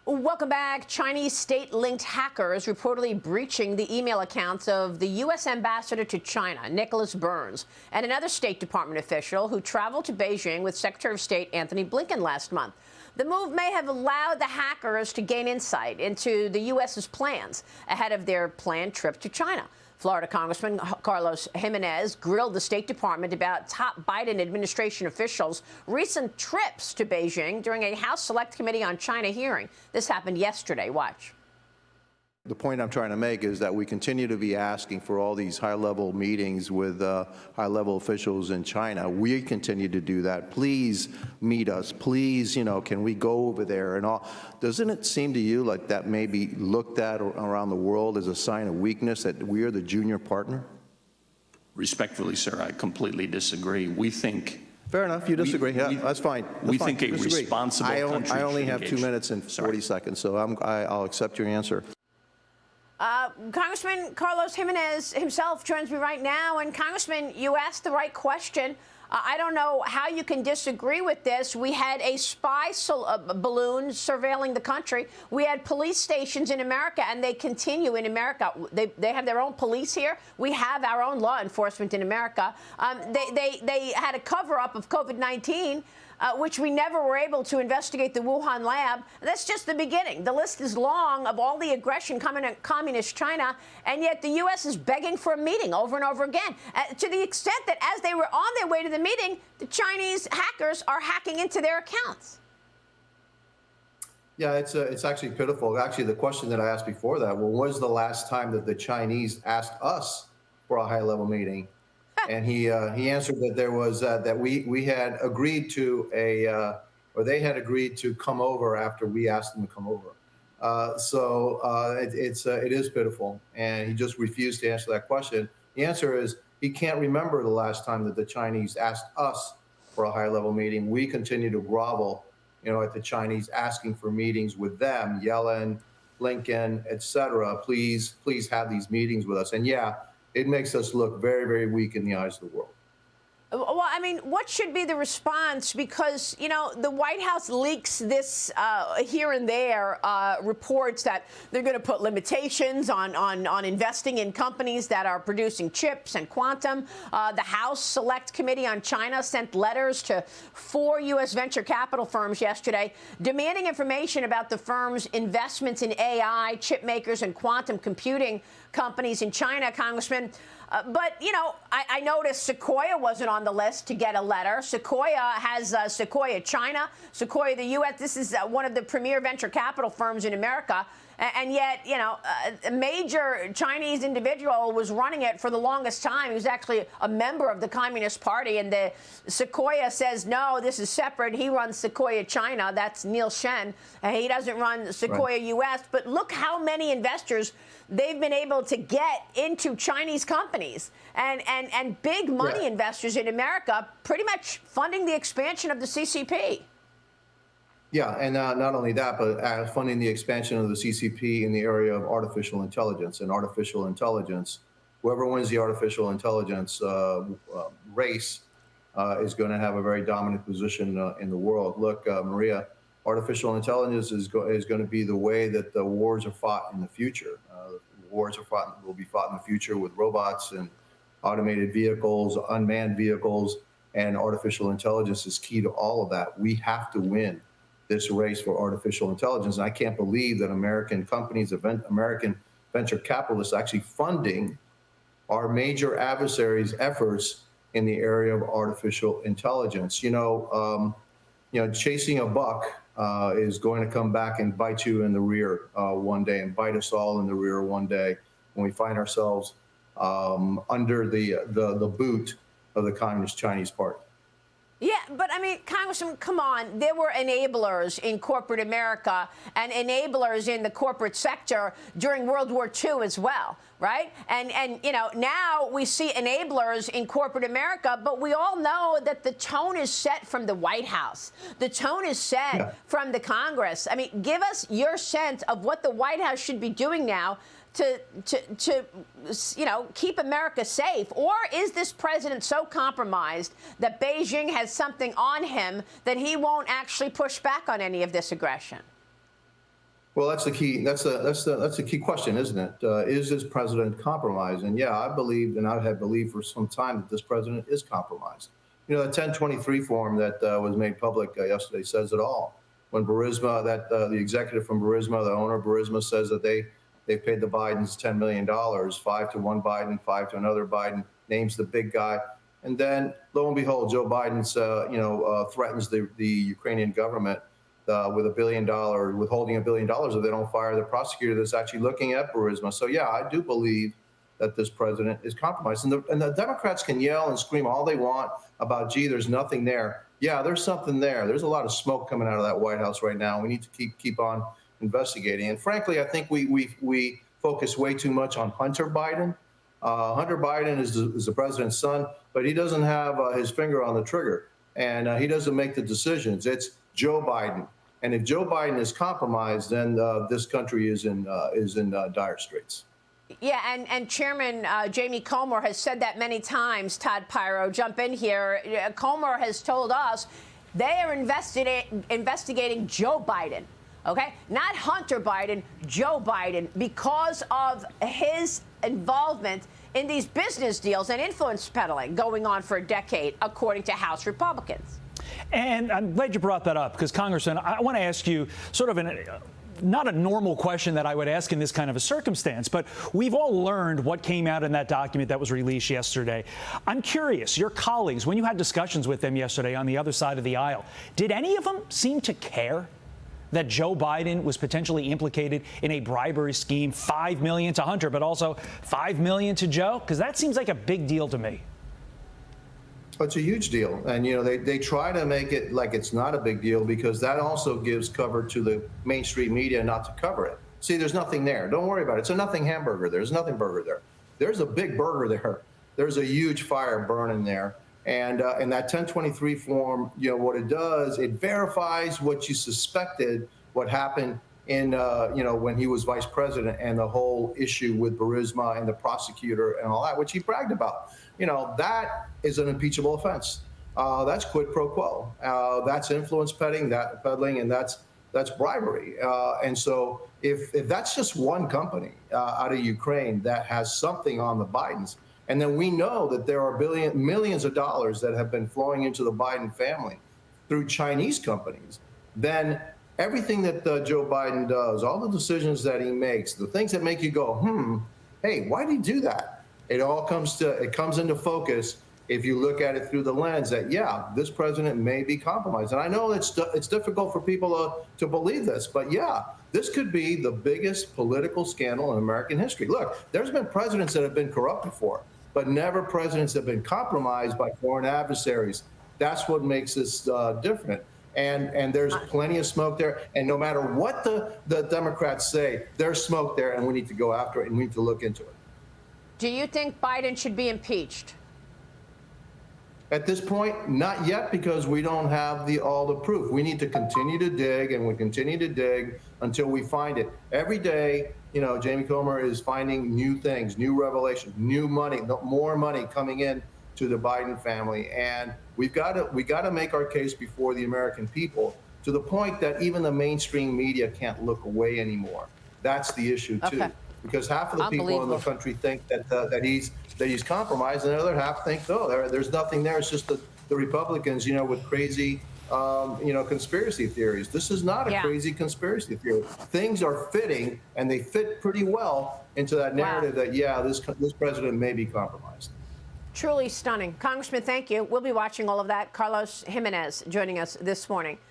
Welcome back. Chinese state-linked hackers reportedly breaching the email accounts of the U.S. ambassador to China, Nicholas Burns, and another State Department official who traveled to Beijing with Secretary of State Antony Blinken last month. The move may have allowed the hackers to gain insight into the U.S.'s plans ahead of their planned trip to China. Florida Congressman Carlos Gimenez grilled the State Department about top Biden administration officials' recent trips to Beijing during a House Select Committee on China hearing. This happened yesterday. Watch. The point I'm trying to make is that we continue to be asking for all these high-level meetings with high-level officials in China. We continue to do that. Please meet us. Please, can we go over there and all? Doesn't it seem to you like that may be looked at around the world as a sign of weakness, that we are the junior partner? Respectfully, sir, I completely disagree. We think... Fair enough. You disagree. That's fine. We think a responsible country I only have engage. 2 minutes and 40 seconds, so I'll accept your answer. Congressman Carlos Gimenez himself joins me right now. And Congressman, you asked the right question. I don't know how you can disagree with this. We had a spy balloon surveilling the country. We had police stations in America, and they continue in America. They have their own police here. We have our own law enforcement in America. They had a cover-up of COVID-19. Which we never were able to investigate the Wuhan lab. That's just the beginning. The list is long of all the aggression coming at communist China, and yet the U.S. is begging for a meeting over and over again, to the extent that as they were on their way to the meeting, the Chinese hackers are hacking into their accounts. Yeah, it's actually pitiful. Actually, the question that I asked before that, well, when was the last time that the Chinese asked us for a high-level meeting? And he answered that there was that we had agreed to or they had agreed to come over after we asked them to come over. It is pitiful, and he just refused to answer that question. The answer is he can't remember the last time that the Chinese asked us for a high-level meeting. We continue to grovel, at the Chinese, asking for meetings with them, Yellen, Blinken, etc. Please have these meetings with us. And yeah, it makes us look very, very weak in the eyes of the world. Well, I mean, what should be the response? Because, the White House leaks this here and there, reports that they're going to put limitations on investing in companies that are producing chips and quantum. The House Select Committee on China sent letters to 4 U.S. venture capital firms yesterday demanding information about the firms' investments in AI, chip makers, and quantum computing companies in China, Congressman. But, I noticed Sequoia wasn't on the list to get a letter. Sequoia has Sequoia China, Sequoia the U.S. This is one of the premier venture capital firms in America. And yet, a major Chinese individual was running it for the longest time. He was actually a member of the Communist Party. And the Sequoia says, no, this is separate. He runs Sequoia China. That's Neil Shen. He doesn't run Sequoia U.S. But look how many investors they've been able to get into Chinese companies and big money investors in America pretty much funding the expansion of the CCP. Yeah, and not only that, but funding the expansion of the CCP in the area of artificial intelligence. And artificial intelligence, whoever wins the artificial intelligence race is going to have a very dominant position in the world. Look, Maria, artificial intelligence is going to be the way that the wars are fought in the future. Wars will be fought in the future with robots and automated vehicles, unmanned vehicles, and artificial intelligence is key to all of that. We have to win this race for artificial intelligence. And I can't believe that American companies, American venture capitalists actually funding our major adversaries' efforts in the area of artificial intelligence. Chasing a buck is going to come back and bite you in the rear one day, and bite us all in the rear one day when we find ourselves under the boot of the Communist Chinese Party. Yeah, but I mean, Congressman, come on. There were enablers in corporate America and enablers in the corporate sector during World War II as well, right? And now we see enablers in corporate America, but we all know that the tone is set from the White House. The tone is set from the Congress. I mean, give us your sense of what the White House should be doing now to keep America safe? Or is this president so compromised that Beijing has something on him that he won't actually push back on any of this aggression? Well, that's the key. That's the key question, isn't it? Is this president compromised? And yeah, I believe, and I have believed for some time that this president is compromised. You know, the 1023 form that was made public yesterday says it all. When Burisma, the executive from Burisma, the owner of Burisma, says that they paid the Bidens $10 million, 5 to one Biden, 5 to another Biden, names the big guy, and then lo and behold, Joe Biden's threatens the Ukrainian government with $1 billion, withholding $1 billion if they don't fire the prosecutor that's actually looking at Burisma. So yeah, I do believe that this president is compromised. And the Democrats can yell and scream all they want about, gee, there's nothing there. Yeah, there's something there. There's a lot of smoke coming out of that White House right now. We need to keep on investigating. And frankly, I think we focus way too much on Hunter Biden. Hunter Biden is the president's son, but he doesn't have his finger on the trigger, and he doesn't make the decisions. It's Joe Biden. And if Joe Biden is compromised, then this country is in dire straits. Yeah, and Chairman Jamie Comer has said that many times. Todd Pyro, jump in here. Comer has told us they are investigating Joe Biden, okay? Not Hunter Biden, Joe Biden, because of his involvement in these business deals and influence peddling going on for a decade, according to House Republicans. And I'm glad you brought that up, because, Congressman, I want to ask you sort of not a normal question that I would ask in this kind of a circumstance, but we've all learned what came out in that document that was released yesterday. I'm curious, your colleagues, when you had discussions with them yesterday on the other side of the aisle, did any of them seem to care that Joe Biden was potentially implicated in a bribery scheme, $5 million to Hunter, but also $5 million to Joe? Because that seems like a big deal to me. It's a huge deal. And, you know, they try to make it like it's not a big deal, because that also gives cover to the mainstream media not to cover it. See, there's nothing there. Don't worry about it. It's a nothing hamburger. There's nothing burger there. There's a big burger there. There's a huge fire burning there. And that 1023 form, you know, what it does, it verifies what you suspected, what happened in, when he was vice president, and the whole issue with Burisma and the prosecutor and all that, which he bragged about. You know, that is an impeachable offense. That's quid pro quo. That's influence peddling, and that's bribery. And so if that's just one company out of Ukraine that has something on the Bidens, and then we know that there are millions of dollars that have been flowing into the Biden family through Chinese companies, then everything that Joe Biden does, all the decisions that he makes, the things that make you go, hey, why did he do that? It all comes into focus if you look at it through the lens that, yeah, this president may be compromised. And I know it's difficult for people to believe this, but yeah, this could be the biggest political scandal in American history. Look, there's been presidents that have been corrupt before, but never presidents that have been compromised by foreign adversaries. That's what makes this different. And there's plenty of smoke there. And no matter what the Democrats say, there's smoke there, and we need to go after it, and we need to look into it. Do you think Biden should be impeached? At this point, not yet, because we don't have all the proof. We need to continue to dig, and we continue to dig until we find it. Every day, you know, Jamie Comer is finding new things, new revelations, new money, more money coming in to the Biden family. And we got to make our case before the American people, to the point that even the mainstream media can't look away anymore. That's the issue too. Okay. Because half of the people in the country think that he's compromised, and the other half think, no, there's nothing there. It's just the Republicans, you know, with crazy, conspiracy theories. This is not a crazy conspiracy theory. Things are fitting, and they fit pretty well into that narrative that, yeah, this president may be compromised. Truly stunning. Congressman, thank you. We'll be watching all of that. Carlos Gimenez joining us this morning.